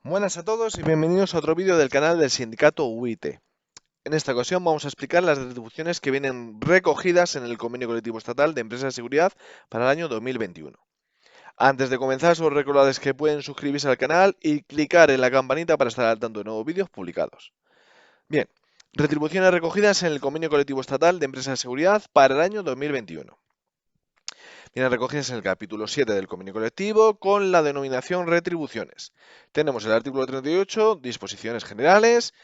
Buenas a todos y bienvenidos a otro vídeo del canal del sindicato UIT. En esta ocasión vamos a explicar las retribuciones que vienen recogidas en el convenio colectivo estatal de empresas de seguridad para el año 2021. Antes de comenzar, solo recordarles que pueden suscribirse al canal y clicar en la campanita para estar al tanto de nuevos vídeos publicados. Bien, retribuciones recogidas en el convenio colectivo estatal de empresas de seguridad para el año 2021. Vienen recogidas en el capítulo 7 del convenio colectivo con la denominación retribuciones. Tenemos el artículo 38, disposiciones generales,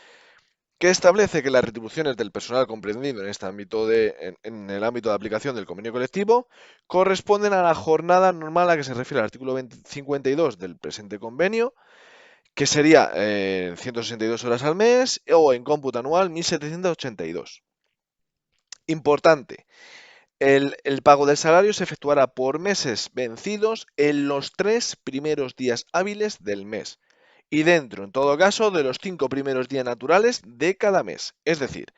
que establece que las retribuciones del personal comprendido en este ámbito en el ámbito de aplicación del convenio colectivo corresponden a la jornada normal a la que se refiere el artículo 52 del presente convenio, que sería 162 horas al mes o en cómputo anual 1.782. Importante, el pago del salario se efectuará por meses vencidos en los 3 primeros días hábiles del mes y dentro, en todo caso, de los 5 primeros días naturales de cada mes. Es decir,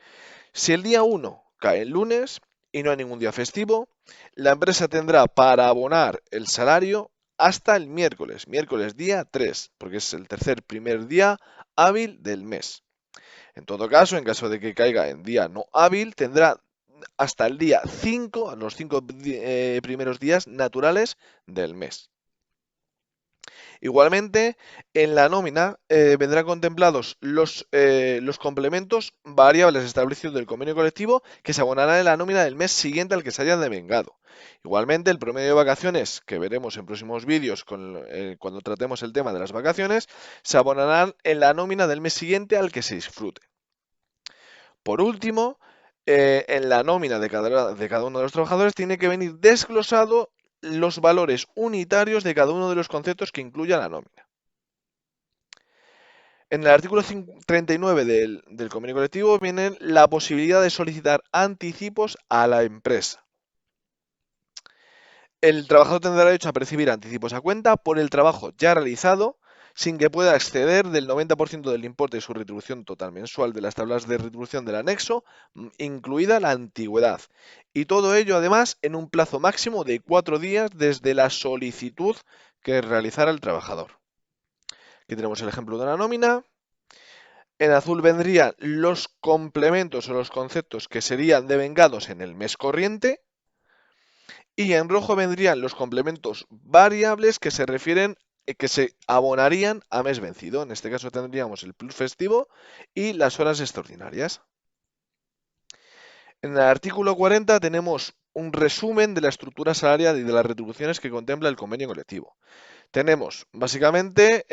si el día 1 cae el lunes y no hay ningún día festivo, la empresa tendrá para abonar el salario hasta el miércoles día 3, porque es el primer día hábil del mes. En todo caso, en caso de que caiga en día no hábil, tendrá hasta el día 5, los 5 primeros días naturales del mes. Igualmente, en la nómina vendrán contemplados los complementos variables establecidos del convenio colectivo que se abonarán en la nómina del mes siguiente al que se hayan devengado. Igualmente, el promedio de vacaciones, que veremos en próximos vídeos cuando tratemos el tema de las vacaciones, se abonarán en la nómina del mes siguiente al que se disfrute. Por último, en la nómina de cada uno de los trabajadores tiene que venir desglosado los valores unitarios de cada uno de los conceptos que incluya la nómina. En el artículo 39 del convenio colectivo viene la posibilidad de solicitar anticipos a la empresa. El trabajador tendrá derecho a percibir anticipos a cuenta por el trabajo ya realizado sin que pueda exceder del 90% del importe de su retribución total mensual de las tablas de retribución del anexo, incluida la antigüedad. Y todo ello, además, en un plazo máximo de 4 días desde la solicitud que realizara el trabajador. Aquí tenemos el ejemplo de una nómina. En azul vendrían los complementos o los conceptos que serían devengados en el mes corriente. Y en rojo vendrían los complementos variables que se refieren, que se abonarían a mes vencido. En este caso tendríamos el plus festivo y las horas extraordinarias. En el artículo 40 tenemos un resumen de la estructura salarial y de las retribuciones que contempla el convenio colectivo. Tenemos básicamente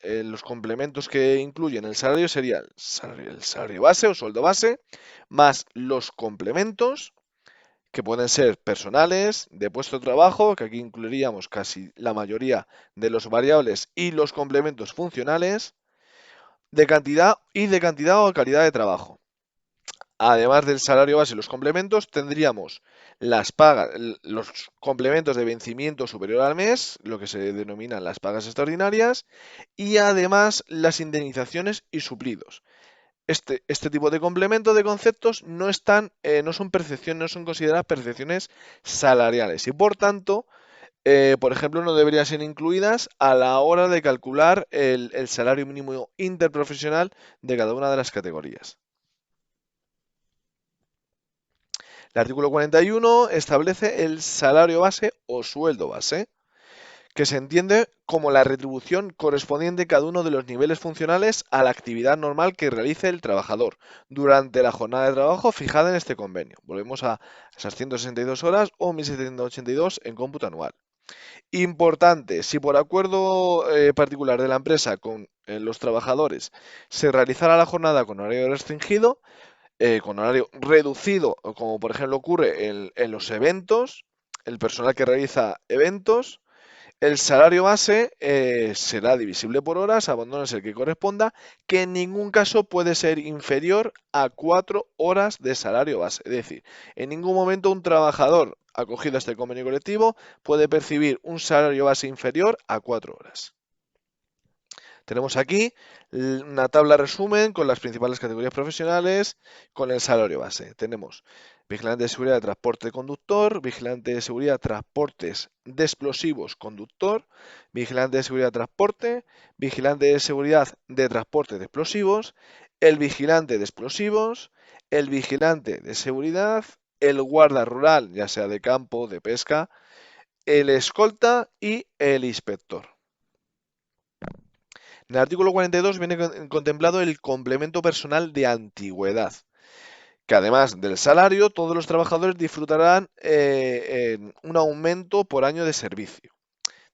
los complementos que incluyen el salario sería el salario base o sueldo base, más los complementos, que pueden ser personales, de puesto de trabajo, que aquí incluiríamos casi la mayoría de los variables y los complementos funcionales, de cantidad o calidad de trabajo. Además del salario base y los complementos, tendríamos las pagas, los complementos de vencimiento superior al mes, lo que se denominan las pagas extraordinarias, y además las indemnizaciones y suplidos. Este tipo de complemento de conceptos no son percepciones, no son consideradas percepciones salariales y por tanto, por ejemplo, no deberían ser incluidas a la hora de calcular el salario mínimo interprofesional de cada una de las categorías. El artículo 41 establece el salario base o sueldo base, que se entiende como la retribución correspondiente a cada uno de los niveles funcionales a la actividad normal que realice el trabajador durante la jornada de trabajo fijada en este convenio. Volvemos a esas 162 horas o 1.782 en cómputo anual. Importante, si por acuerdo particular de la empresa con los trabajadores se realizara la jornada con horario restringido, con horario reducido, como por ejemplo ocurre en los eventos, el personal que realiza eventos, el salario base será divisible por horas, abandonas el que corresponda, que en ningún caso puede ser inferior a 4 horas de salario base. Es decir, en ningún momento un trabajador acogido a este convenio colectivo puede percibir un salario base inferior a 4 horas. Tenemos aquí una tabla resumen con las principales categorías profesionales con el salario base. Tenemos vigilante de seguridad de transporte conductor, vigilante de seguridad de transportes de explosivos conductor, vigilante de seguridad de transporte, vigilante de seguridad de transporte de explosivos, el vigilante de explosivos, el vigilante de seguridad, el guarda rural, ya sea de campo, de pesca, el escolta y el inspector. En el artículo 42 viene contemplado el complemento personal de antigüedad, que además del salario, todos los trabajadores disfrutarán en un aumento por año de servicio.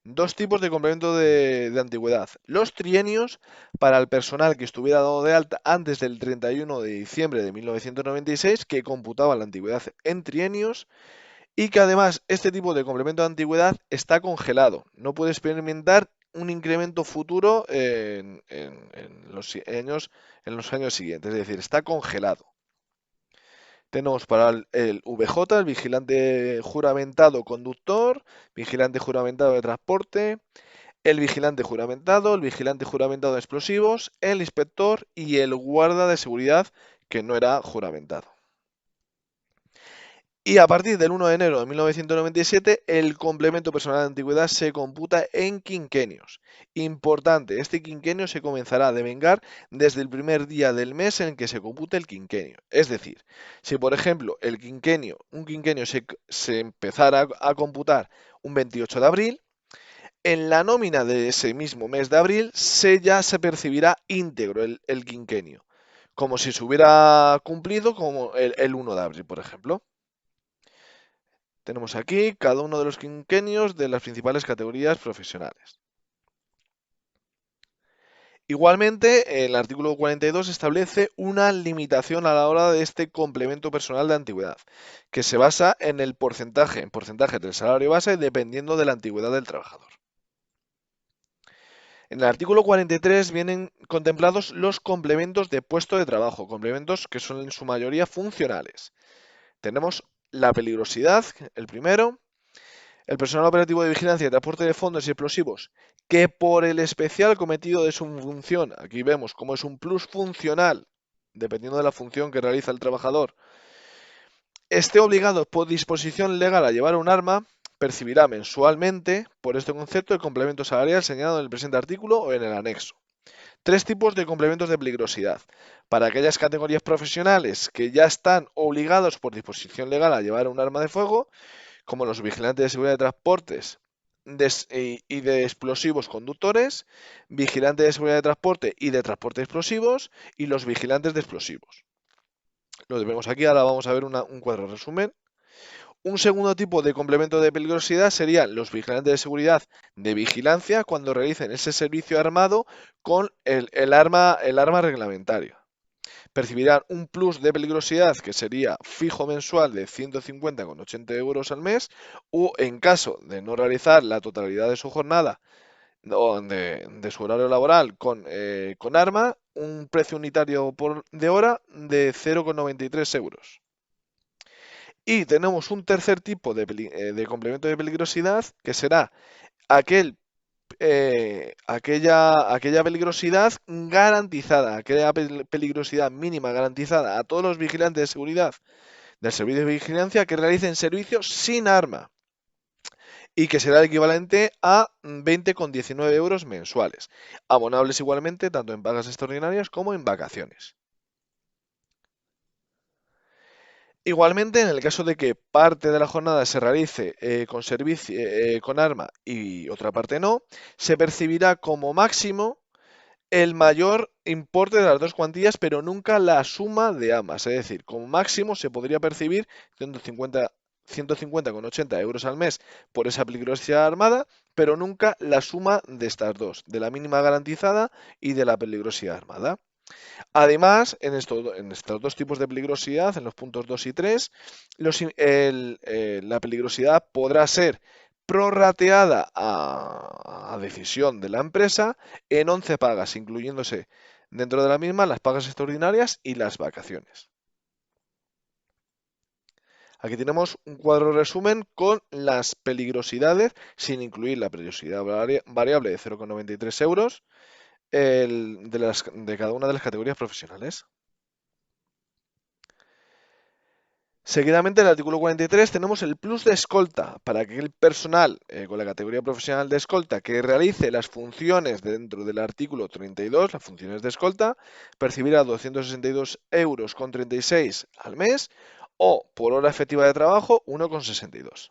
Dos tipos de complemento de antigüedad. Los trienios para el personal que estuviera dado de alta antes del 31 de diciembre de 1996, que computaba la antigüedad en trienios, y que además este tipo de complemento de antigüedad está congelado. No puede experimentar un incremento futuro en los años siguientes, es decir, está congelado. Tenemos para el VJ, el vigilante juramentado conductor, vigilante juramentado de transporte, el vigilante juramentado de explosivos, el inspector y el guarda de seguridad que no era juramentado. Y a partir del 1 de enero de 1997, el complemento personal de antigüedad se computa en quinquenios. Importante, este quinquenio se comenzará a devengar desde el primer día del mes en el que se compute el quinquenio. Es decir, si por ejemplo un quinquenio se empezara a computar un 28 de abril, en la nómina de ese mismo mes de abril ya se percibirá íntegro el quinquenio, como si se hubiera cumplido como el 1 de abril, por ejemplo. Tenemos aquí cada uno de los quinquenios de las principales categorías profesionales. Igualmente, el artículo 42 establece una limitación a la hora de este complemento personal de antigüedad, que se basa en porcentaje del salario base dependiendo de la antigüedad del trabajador. En el artículo 43 vienen contemplados los complementos de puesto de trabajo, complementos que son en su mayoría funcionales. Tenemos la peligrosidad, el primero, el personal operativo de vigilancia y transporte de fondos y explosivos, que por el especial cometido de su función, aquí vemos cómo es un plus funcional, dependiendo de la función que realiza el trabajador, esté obligado por disposición legal a llevar un arma, percibirá mensualmente, por este concepto, el complemento salarial señalado en el presente artículo o en el anexo. Tres tipos de complementos de peligrosidad. Para aquellas categorías profesionales que ya están obligados por disposición legal a llevar un arma de fuego, como los vigilantes de seguridad de transportes y de explosivos conductores, vigilantes de seguridad de transporte y de transporte de explosivos, y los vigilantes de explosivos. Lo vemos aquí, ahora vamos a ver un cuadro resumen. Un segundo tipo de complemento de peligrosidad serían los vigilantes de seguridad de vigilancia cuando realicen ese servicio armado con el arma reglamentaria. Percibirán un plus de peligrosidad que sería fijo mensual de 150,80 euros al mes, o en caso de no realizar la totalidad de su jornada o de su horario laboral con arma, un precio unitario de hora de 0,93 euros. Y tenemos un tercer tipo de complemento de peligrosidad que será aquella peligrosidad garantizada, aquella peligrosidad mínima garantizada a todos los vigilantes de seguridad del servicio de vigilancia que realicen servicios sin arma y que será el equivalente a 20,19 euros mensuales, abonables igualmente tanto en pagas extraordinarias como en vacaciones. Igualmente, en el caso de que parte de la jornada se realice con arma y otra parte no, se percibirá como máximo el mayor importe de las dos cuantías, pero nunca la suma de ambas. Es decir, como máximo se podría percibir 150,80 euros al mes por esa peligrosidad armada, pero nunca la suma de estas dos, de la mínima garantizada y de la peligrosidad armada. Además, en estos dos tipos de peligrosidad, en los puntos 2 y 3, la peligrosidad podrá ser prorrateada a decisión de la empresa en 11 pagas, incluyéndose dentro de la misma las pagas extraordinarias y las vacaciones. Aquí tenemos un cuadro resumen con las peligrosidades, sin incluir la peligrosidad variable de 0,93 euros de cada una de las categorías profesionales. Seguidamente, en el artículo 43 tenemos el plus de escolta para que el personal con la categoría profesional de escolta que realice las funciones dentro del artículo 32, las funciones de escolta, percibirá 262,36 € al mes o por hora efectiva de trabajo 1,62.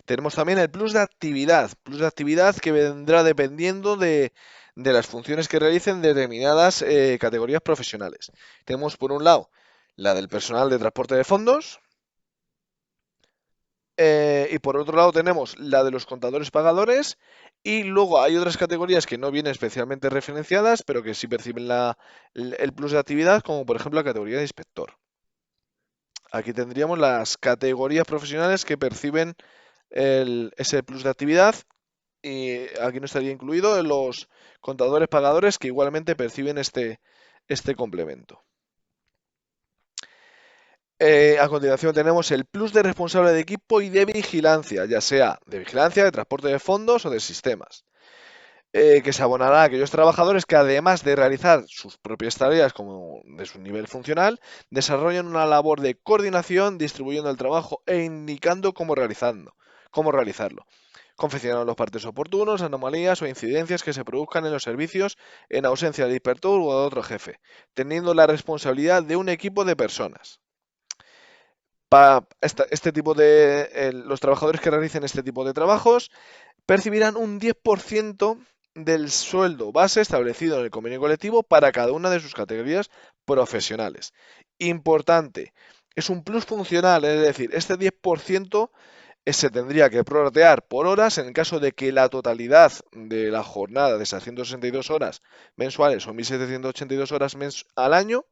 Tenemos también el plus de actividad que vendrá dependiendo de las funciones que realicen determinadas categorías profesionales. Tenemos por un lado la del personal de transporte de fondos y por otro lado tenemos la de los contadores pagadores y luego hay otras categorías que no vienen especialmente referenciadas pero que sí perciben el plus de actividad como por ejemplo la categoría de inspector. Aquí tendríamos las categorías profesionales que perciben ese plus de actividad. Y aquí no estaría incluido los contadores pagadores que igualmente perciben este complemento. A continuación tenemos el plus de responsable de equipo y de vigilancia, ya sea de vigilancia, de transporte de fondos o de sistemas, que se abonará a aquellos trabajadores que además de realizar sus propias tareas como de su nivel funcional, desarrollan una labor de coordinación, distribuyendo el trabajo e indicando cómo realizarlo. Confeccionar los partes oportunos, anomalías o incidencias que se produzcan en los servicios en ausencia del inspector o de otro jefe, teniendo la responsabilidad de un equipo de personas. Los trabajadores que realicen este tipo de trabajos percibirán un 10% del sueldo base establecido en el convenio colectivo para cada una de sus categorías profesionales. Importante, es un plus funcional, es decir, este 10% se tendría que prorratear por horas en el caso de que la totalidad de la jornada de esas 162 horas mensuales o 1.782 horas al año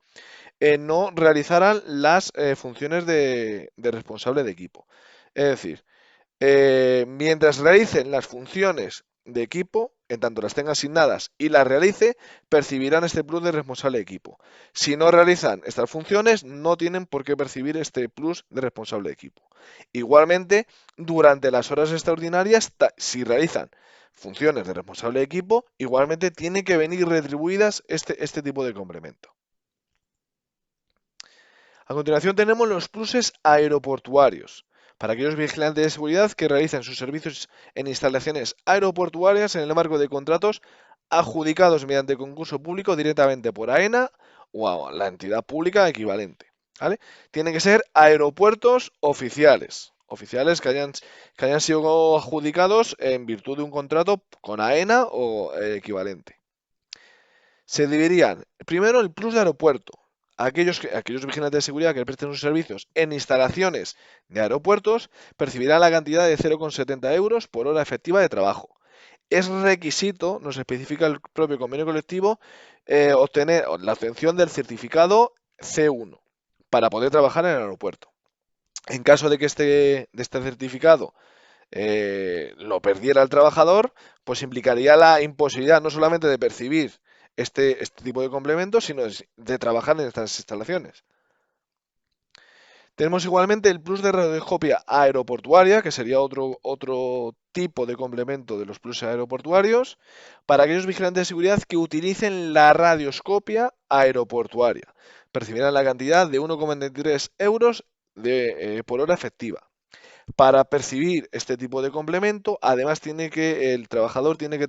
no realizaran las funciones de responsable de equipo. Es decir, mientras realicen las funciones de equipo, en tanto las tenga asignadas y las realice, percibirán este plus de responsable de equipo. Si no realizan estas funciones, no tienen por qué percibir este plus de responsable de equipo. Igualmente, durante las horas extraordinarias, si realizan funciones de responsable de equipo, igualmente tiene que venir retribuidas este tipo de complemento. A continuación tenemos los pluses aeroportuarios, para aquellos vigilantes de seguridad que realicen sus servicios en instalaciones aeroportuarias en el marco de contratos adjudicados mediante concurso público directamente por AENA o a la entidad pública equivalente. ¿Vale? Tienen que ser aeropuertos oficiales que hayan sido adjudicados en virtud de un contrato con AENA o equivalente. Se dividirían, primero, el plus de aeropuerto. Aquellos vigilantes de seguridad que presten sus servicios en instalaciones de aeropuertos percibirán la cantidad de 0,70 € por hora efectiva de trabajo. Es requisito, nos especifica el propio convenio colectivo, obtener la obtención del certificado C1 para poder trabajar en el aeropuerto. En caso de que de este certificado lo perdiera el trabajador, pues implicaría la imposibilidad no solamente de percibir este tipo de complementos, sino de trabajar en estas instalaciones. Tenemos igualmente el plus de radioscopia aeroportuaria, que sería otro tipo de complemento de los plus aeroportuarios, para aquellos vigilantes de seguridad que utilicen la radioscopia aeroportuaria. Percibirán la cantidad de 1,23 € por hora efectiva. Para percibir este tipo de complemento, además el trabajador tiene que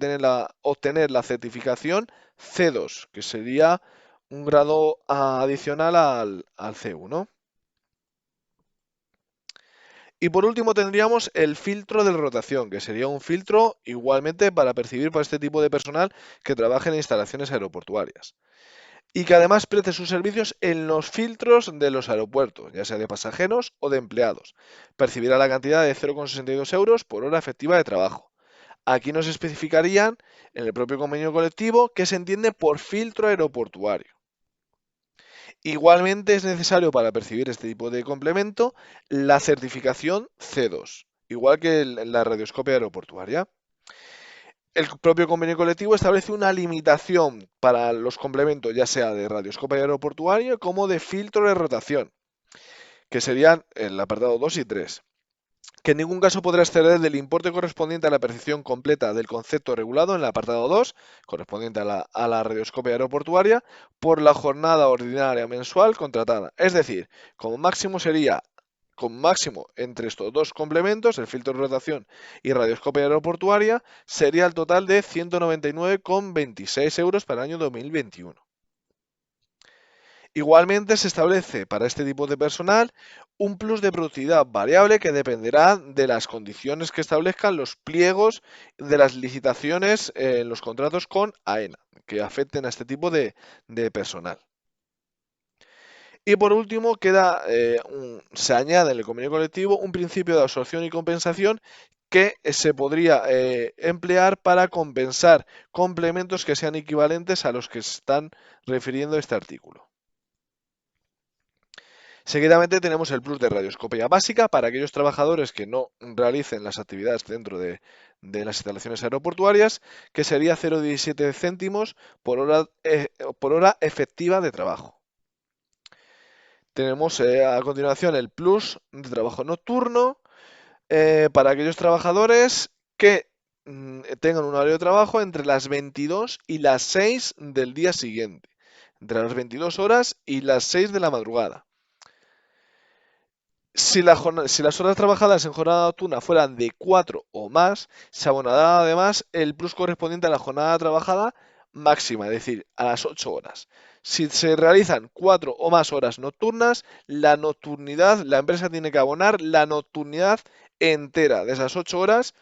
obtener la certificación C2, que sería un grado adicional al C1. Y por último tendríamos el filtro de rotación, que sería un filtro igualmente para percibir para este tipo de personal que trabaja en instalaciones aeroportuarias. Y que además preste sus servicios en los filtros de los aeropuertos, ya sea de pasajeros o de empleados. Percibirá la cantidad de 0,62 € por hora efectiva de trabajo. Aquí nos especificarían en el propio convenio colectivo qué se entiende por filtro aeroportuario. Igualmente es necesario para percibir este tipo de complemento la certificación C2, igual que la radioscopia aeroportuaria. El propio convenio colectivo establece una limitación para los complementos, ya sea de radioscopia aeroportuaria como de filtro de rotación, que serían el apartado 2 y 3. que en ningún caso podrá exceder del importe correspondiente a la percepción completa del concepto regulado en el apartado 2, correspondiente a la radioscopia aeroportuaria, por la jornada ordinaria mensual contratada. Es decir, como máximo sería, como máximo entre estos dos complementos, el filtro de rotación y radioscopia aeroportuaria, sería el total de 199,26 euros para el año 2021. Igualmente se establece para este tipo de personal un plus de productividad variable que dependerá de las condiciones que establezcan los pliegos de las licitaciones en los contratos con AENA, que afecten a este tipo de personal. Y por último, se añade en el convenio colectivo un principio de absorción y compensación que se podría emplear para compensar complementos que sean equivalentes a los que se están refiriendo este artículo. Seguidamente tenemos el plus de radioscopia básica para aquellos trabajadores que no realicen las actividades dentro de las instalaciones aeroportuarias, que sería 0,17 céntimos por hora efectiva de trabajo. Tenemos a continuación el plus de trabajo nocturno para aquellos trabajadores que tengan un horario de trabajo entre las 22 y las 6 del día siguiente, entre las 22 horas y las 6 de la madrugada. Si las horas trabajadas en jornada nocturna fueran de 4 o más, se abonará además el plus correspondiente a la jornada trabajada máxima, es decir, a las 8 horas. Si se realizan 4 o más horas nocturnas, la empresa tiene que abonar la nocturnidad entera de esas 8 horas,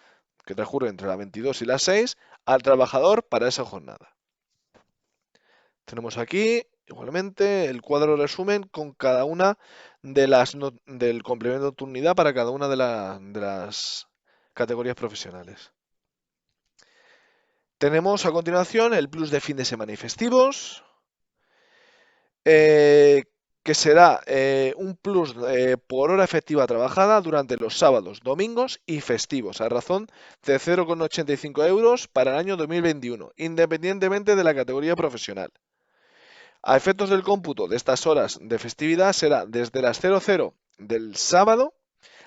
que transcurren entre las 22 y las 6, al trabajador para esa jornada. Tenemos aquí igualmente el cuadro resumen con cada una del complemento de nocturnidad para cada una de las categorías profesionales. Tenemos a continuación el plus de fin de semana y festivos, que será un plus por hora efectiva trabajada durante los sábados, domingos y festivos, a razón de 0,85 euros para el año 2021, independientemente de la categoría profesional. A efectos del cómputo de estas horas de festividad será desde las 00 del sábado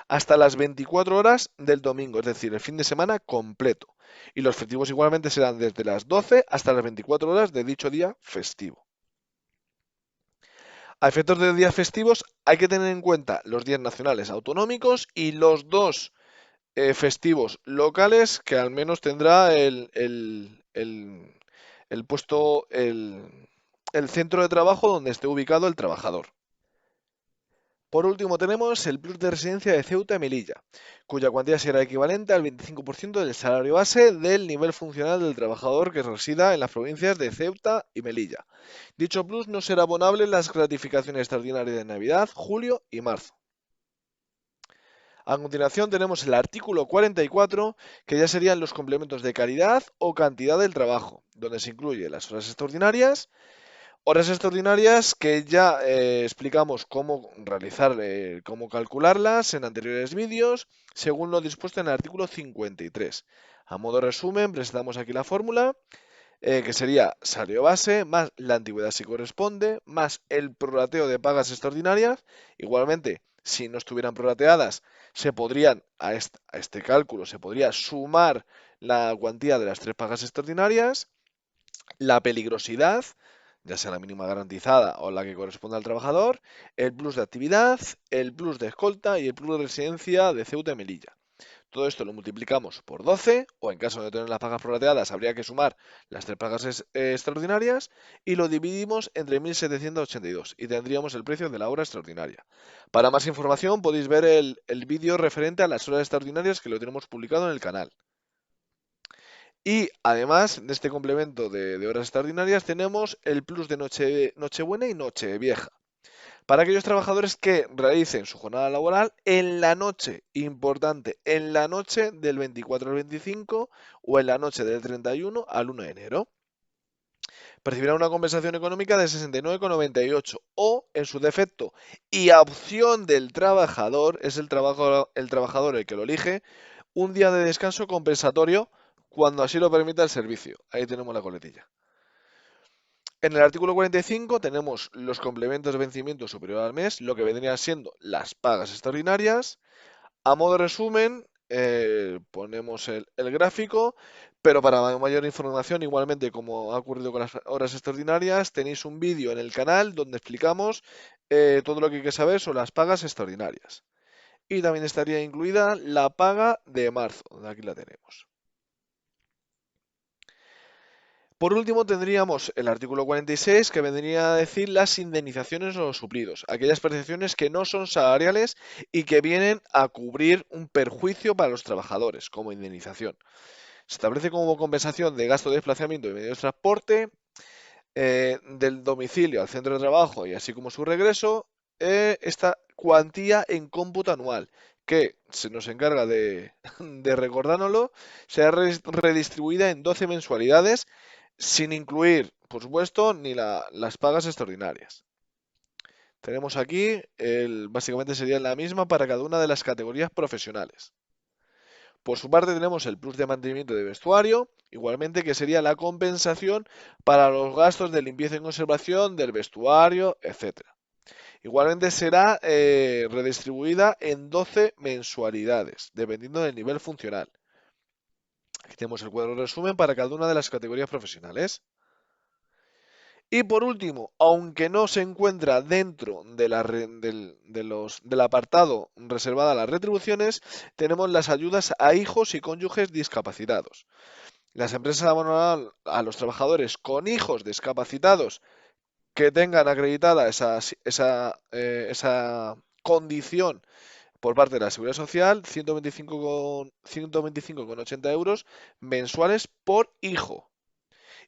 hasta las 24 horas del domingo, es decir, el fin de semana completo. Y los festivos igualmente serán desde las 12 hasta las 24 horas de dicho día festivo. A efectos de días festivos hay que tener en cuenta los días nacionales autonómicos y los dos festivos locales que al menos tendrá el puesto, el centro de trabajo donde esté ubicado el trabajador. Por último tenemos el plus de residencia de Ceuta y Melilla, cuya cuantía será equivalente al 25% del salario base del nivel funcional del trabajador que resida en las provincias de Ceuta y Melilla. Dicho plus no será abonable en las gratificaciones extraordinarias de Navidad, julio y marzo. A continuación tenemos el artículo 44, que ya serían los complementos de calidad o cantidad del trabajo, donde se incluye las horas extraordinarias que ya explicamos cómo realizar, cómo calcularlas en anteriores vídeos, según lo dispuesto en el artículo 53. A modo de resumen, presentamos aquí la fórmula, que sería salario base más la antigüedad si corresponde, más el prorrateo de pagas extraordinarias. Igualmente, si no estuvieran prorrateadas, se podrían, a este cálculo, se podría sumar la cuantía de las 3 pagas extraordinarias, la peligrosidad, ya sea la mínima garantizada o la que corresponda al trabajador, el plus de actividad, el plus de escolta y el plus de residencia de Ceuta y Melilla. Todo esto lo multiplicamos por 12, o en caso de tener las pagas prorrateadas habría que sumar las 3 pagas extraordinarias, y lo dividimos entre 1.782 y tendríamos el precio de la hora extraordinaria. Para más información podéis ver el vídeo referente a las horas extraordinarias que lo tenemos publicado en el canal. Y además de este complemento de horas extraordinarias tenemos el plus de Nochebuena y Nochevieja. Para aquellos trabajadores que realicen su jornada laboral en la noche, importante, en la noche del 24 al 25 o en la noche del 31 al 1 de enero. Percibirán una compensación económica de 69,98 o, en su defecto y a opción del trabajador, es el trabajador el que lo elige, un día de descanso compensatorio cuando así lo permita el servicio. Ahí tenemos la coletilla. En el artículo 45 tenemos los complementos de vencimiento superior al mes, lo que vendrían siendo las pagas extraordinarias. A modo de resumen, ponemos el gráfico, pero para mayor información, igualmente como ha ocurrido con las horas extraordinarias, tenéis un vídeo en el canal donde explicamos todo lo que hay que saber sobre las pagas extraordinarias. Y también estaría incluida la paga de marzo, aquí la tenemos. Por último, tendríamos el artículo 46, que vendría a decir las indemnizaciones o los suplidos, aquellas prestaciones que no son salariales y que vienen a cubrir un perjuicio para los trabajadores, como indemnización. Se establece como compensación de gasto de desplazamiento y medios de transporte del domicilio al centro de trabajo y así como su regreso, esta cuantía en cómputo anual, que se nos encarga de, de recordárnoslo, será redistribuida en 12 mensualidades sin incluir, por supuesto, ni las pagas extraordinarias. Tenemos aquí, básicamente sería la misma para cada una de las categorías profesionales. Por su parte tenemos el plus de mantenimiento de vestuario, igualmente que sería la compensación para los gastos de limpieza y conservación del vestuario, etcétera. Igualmente será redistribuida en 12 mensualidades, dependiendo del nivel funcional. Aquí tenemos el cuadro de resumen para cada una de las categorías profesionales. Y por último, aunque no se encuentra dentro de del apartado reservado a las retribuciones, tenemos las ayudas a hijos y cónyuges discapacitados. Las empresas abonarán a los trabajadores con hijos discapacitados que tengan acreditada esa condición por parte de la Seguridad Social, 125,80 euros mensuales por hijo.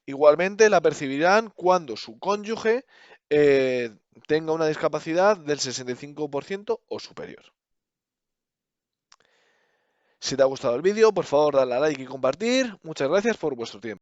Igualmente la percibirán cuando su cónyuge tenga una discapacidad del 65% o superior. Si te ha gustado el vídeo, por favor dale a like y compartir. Muchas gracias por vuestro tiempo.